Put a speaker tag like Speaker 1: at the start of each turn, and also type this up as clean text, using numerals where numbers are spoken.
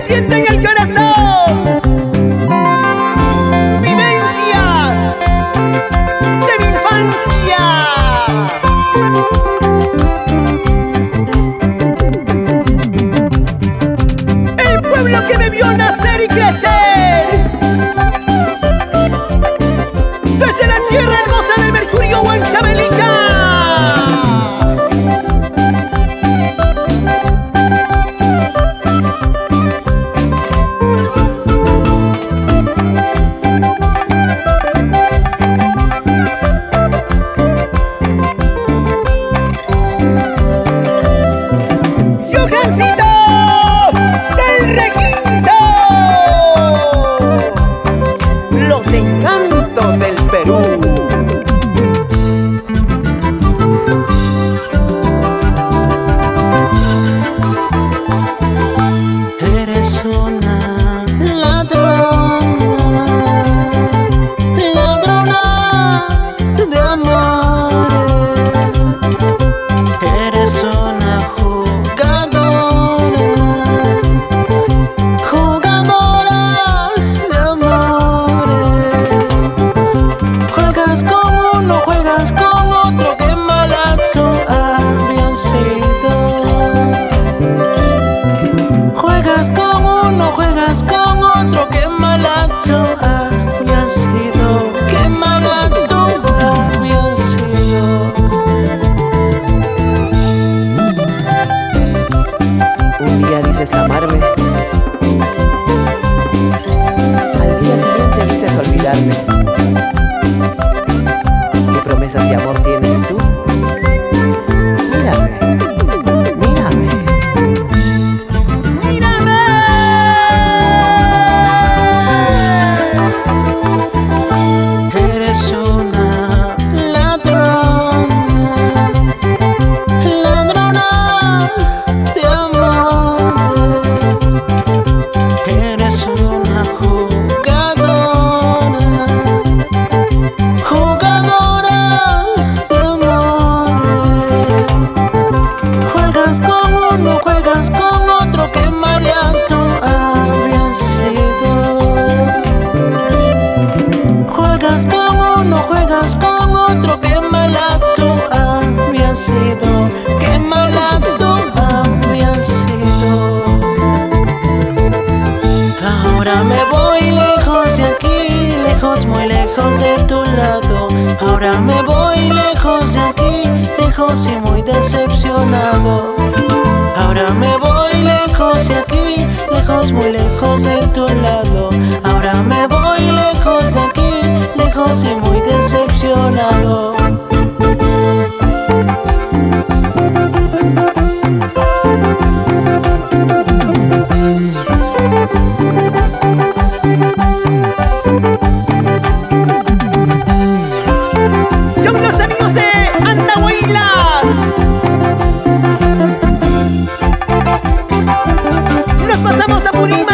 Speaker 1: siente en el corazón. Vivencias de mi infancia. El pueblo que me vio nacer y crecer. Desde la tierra hermosa del Mercurio, Huancavelica. Los encantos del Perú.
Speaker 2: Eres una ladrona, ladrona de amores. Eres una jugadora, jugadora de amores. Juegas con uno, juegas con otro, qué mala tú habías sido. Juegas con uno, juegas con otro, qué mala tú habías sido, qué mala tú habías sido.
Speaker 1: Un día dices amarme, al día siguiente dices olvidarme. ¿Qué promesas de amor tienes tú? Mírame, mírame.
Speaker 2: Eres una ladrona, ladrona de amor. Eres una jugadora, jugadora de amor. Juegas con uno, juegas con otro, qué mala tú habías sido. Juegas con uno, juegas con otro, qué mala tú habías sido, qué mala tú habías sido. Ahora me voy lejos de aquí, lejos, muy lejos de tu lado. Ahora me voy lejos de aquí, lejos y muy decepcionado. Ahora me voy lejos de aquí, lejos, muy lejos de tu lado. Ahora me voy lejos de aquí, lejos y muy decepcionado.
Speaker 1: Con los amigos de Andahuaylas nos pasamos a Purímac.